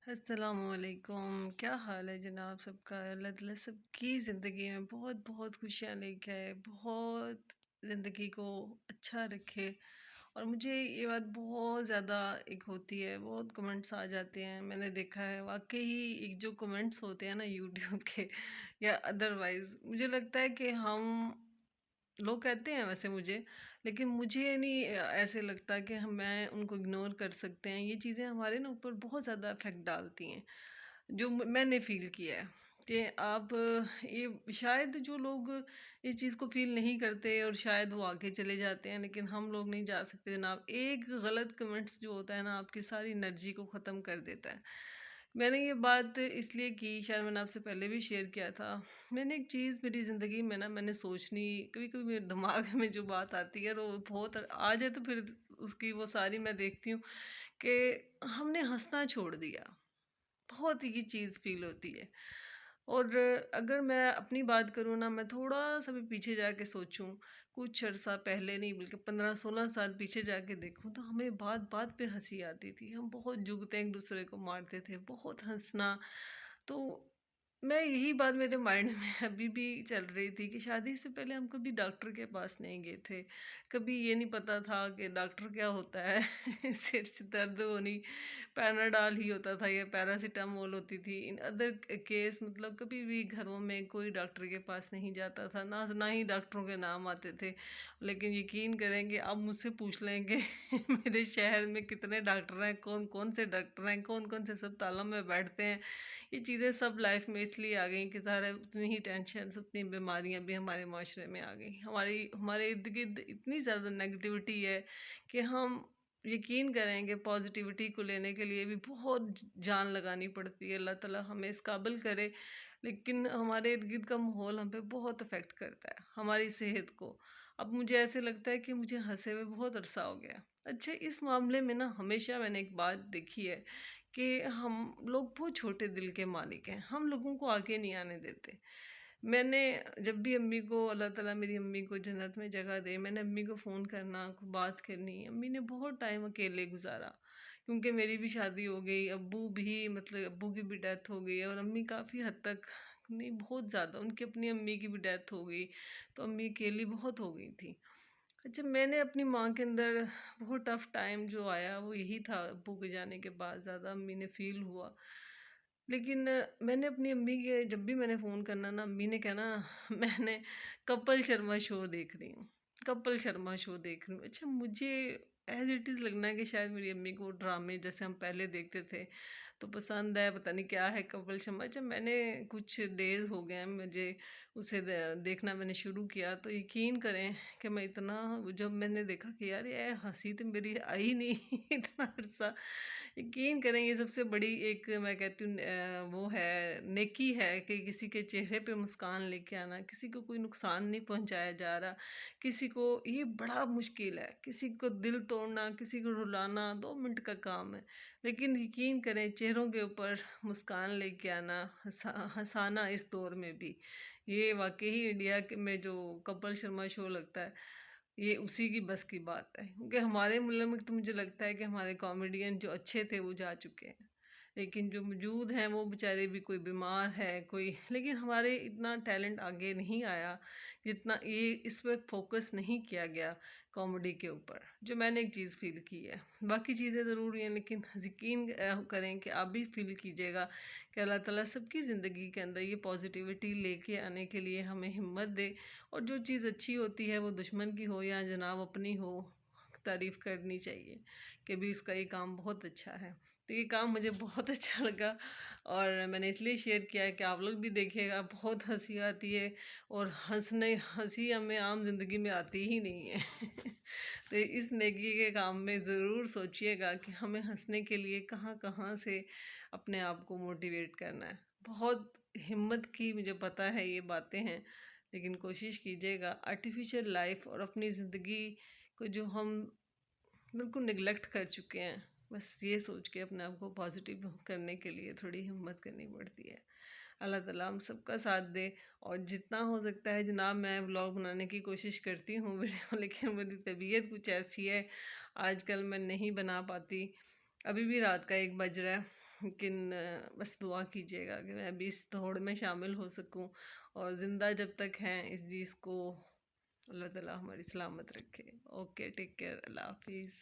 अस्सलामुअलैकुम। क्या हाल है जनाब सबका? अल्लाह ताला सबकी ज़िंदगी में बहुत बहुत खुशियाँ लेके आए, बहुत ज़िंदगी को अच्छा रखे। और मुझे ये बात बहुत ज़्यादा एक होती है, बहुत कमेंट्स आ जाते हैं, मैंने देखा है वाकई। एक जो कमेंट्स होते हैं ना यूट्यूब के या अदरवाइज़, मुझे लगता है कि हम लोग कहते हैं वैसे मुझे, लेकिन मुझे नहीं ऐसे लगता कि हम मैं उनको इग्नोर कर सकते हैं। ये चीज़ें हमारे ना ऊपर बहुत ज़्यादा इफ़ेक्ट डालती हैं, जो मैंने फ़ील किया है कि आप ये शायद जो लोग इस चीज़ को फ़ील नहीं करते और शायद वो आगे चले जाते हैं, लेकिन हम लोग नहीं जा सकते जनाब। एक गलत कमेंट्स जो होता है ना, आपकी सारी एनर्जी को ख़त्म कर देता है। मैंने ये बात इसलिए की, शायद मैंने आपसे पहले भी शेयर किया था। मैंने एक चीज़ मेरी ज़िंदगी में ना मैंने सोचनी, कभी-कभी मेरे दिमाग में जो बात आती है और वो बहुत आ जाए तो फिर उसकी वो सारी मैं देखती हूँ कि हमने हँसना छोड़ दिया। बहुत ये चीज़ फ़ील होती है। और अगर मैं अपनी बात करूँ ना, मैं थोड़ा-सा भी पीछे जाके सोचूँ, कुछ अरसा पहले नहीं बल्कि 15-16 साल पीछे जाके देखूँ, तो हमें बात-बात पे हँसी आती थी। हम बहुत जुगते एक-दूसरे को मारते थे, बहुत हँसना। तो मैं यही बात मेरे माइंड में अभी भी चल रही थी कि शादी से पहले हम कभी डॉक्टर के पास नहीं गए थे। कभी ये नहीं पता था कि डॉक्टर क्या होता है। सिर से दर्द होनी, पैनाडॉल ही होता था या पैरासिटामोल होती थी। इन अदर केस मतलब कभी भी घरों में कोई डॉक्टर के पास नहीं जाता था, ना ना ही डॉक्टरों के नाम आते थे। लेकिन यकीन करेंगे, आप मुझसे पूछ लेंगे मेरे शहर में कितने डॉक्टर हैं, कौन-कौन से डॉक्टर हैं, कौन-कौन से अस्पतालों में बैठते हैं। ये चीज़ें सब लाइफ में इसलिए आ गई कि ज़ाहिर है उतनी ही टेंशन, उतनी बीमारियाँ भी हमारे माशरे में आ गई। हमारे इर्द-गिर्द इतनी ज़्यादा नेगेटिविटी है कि हम यकीन करेंगे, पॉजिटिविटी को लेने के लिए भी बहुत जान लगानी पड़ती है। अल्लाह ताला हमें इस काबिल करे, लेकिन हमारे इर्द-गिर्द का माहौल हम पे बहुत इफ़ेक्ट करता है, हमारी सेहत को। अब मुझे ऐसे लगता है कि मुझे हँसे हुए बहुत अरसा हो गया। अच्छा, इस मामले में ना हमेशा मैंने एक बात देखी है कि हम लोग बहुत छोटे दिल के मालिक हैं, हम लोगों को आगे नहीं आने देते। मैंने जब भी अम्मी को, अल्लाह ताला मेरी अम्मी को जन्नत में जगह दे, मैंने अम्मी को फ़ोन करना, बात करनी, अम्मी ने बहुत टाइम अकेले गुज़ारा, क्योंकि मेरी भी शादी हो गई, अब्बू भी मतलब अब्बू की भी डेथ हो गई और अम्मी काफ़ी हद तक नहीं, बहुत ज़्यादा उनकी अपनी अम्मी की भी डेथ हो गई, तो अम्मी अकेली बहुत हो गई थी। अच्छा, मैंने अपनी माँ के अंदर बहुत टफ़ टाइम जो आया वो यही था, अब्बू के जाने के बाद ज़्यादा अम्मी ने फ़ील हुआ। लेकिन मैंने अपनी अम्मी के जब भी मैंने फ़ोन करना ना, अम्मी ने कहना मैंने कपिल शर्मा शो देख रही हूँ, कपिल शर्मा शो देख रही हूँ। अच्छा, मुझे एज़ इट इज़ लगना है कि शायद मेरी अम्मी को ड्रामे जैसे हम पहले देखते थे, तो पसंद है, पता नहीं क्या है कपिल शर्मा। अच्छा, मैंने कुछ डेज़ हो गए हैं मुझे उसे देखना मैंने शुरू किया, तो यकीन करें कि मैं इतना, जब मैंने देखा कि यार ये हँसी तो मेरी आई नहीं इतना अरसा। यकीन करें, ये सबसे बड़ी एक मैं कहती हूँ वो है, नेकी है कि किसी के चेहरे पे मुस्कान लेके आना, किसी को कोई नुकसान नहीं पहुंचाया जा रहा, किसी को, ये बड़ा मुश्किल है। किसी को दिल तोड़ना, किसी को रुलाना 2 मिनट का काम है, लेकिन यकीन करें चेहरों के ऊपर मुस्कान लेके आना, हंसाना इस दौर में भी, ये वाकई ही इंडिया के में जो कपिल शर्मा शो लगता है, ये उसी की बस की बात है। क्योंकि हमारे मुल्क में तो मुझे लगता है कि हमारे कॉमेडियन जो अच्छे थे वो जा चुके हैं, लेकिन जो मौजूद हैं वो बेचारे भी, कोई बीमार है, कोई, लेकिन हमारे इतना टैलेंट आगे नहीं आया जितना, ये इस पर फोकस नहीं किया गया कॉमेडी के ऊपर, जो मैंने एक चीज़ फ़ील की है। बाकी चीज़ें ज़रूरी हैं, लेकिन यकीन करें कि आप भी फ़ील कीजिएगा कि अल्लाह ताला सबकी ज़िंदगी के अंदर ये पॉजिटिविटी लेके आने के लिए हमें हिम्मत दे। और जो चीज़ अच्छी होती है, वो दुश्मन की हो या जनाब अपनी हो, तारीफ़ करनी चाहिए कि भी उसका ये काम बहुत अच्छा है। तो ये काम मुझे बहुत अच्छा लगा और मैंने इसलिए शेयर किया है कि आप लोग भी देखिएगा, बहुत हँसी आती है और हँसी हमें आम ज़िंदगी में आती ही नहीं है। तो इस नेकी के काम में ज़रूर सोचिएगा कि हमें हँसने के लिए कहाँ-कहाँ से अपने आप को मोटिवेट करना है। बहुत हिम्मत की, मुझे पता है ये बातें हैं, लेकिन कोशिश कीजिएगा। आर्टिफिशियल लाइफ और अपनी ज़िंदगी को जो हम बिल्कुल निगलेक्ट कर चुके हैं, बस ये सोच के अपने आप को पॉजिटिव करने के लिए थोड़ी हिम्मत करनी पड़ती है। अल्लाह ताला हम सबका साथ दे। और जितना हो सकता है जनाब, मैं व्लॉग बनाने की कोशिश करती हूँ वीडियो, लेकिन मेरी तबीयत कुछ ऐसी है, आजकल मैं नहीं बना पाती। अभी भी रात का 1 बज रहा है, लेकिन बस दुआ कीजिएगा कि मैं भी इस दौड़ में शामिल हो सकूं, और ज़िंदा जब तक हैं इस चीज़ को अल्लाह ताला हमारी सलामत रखे। ओके, टेक केयर, अल्लाह हाफिज़।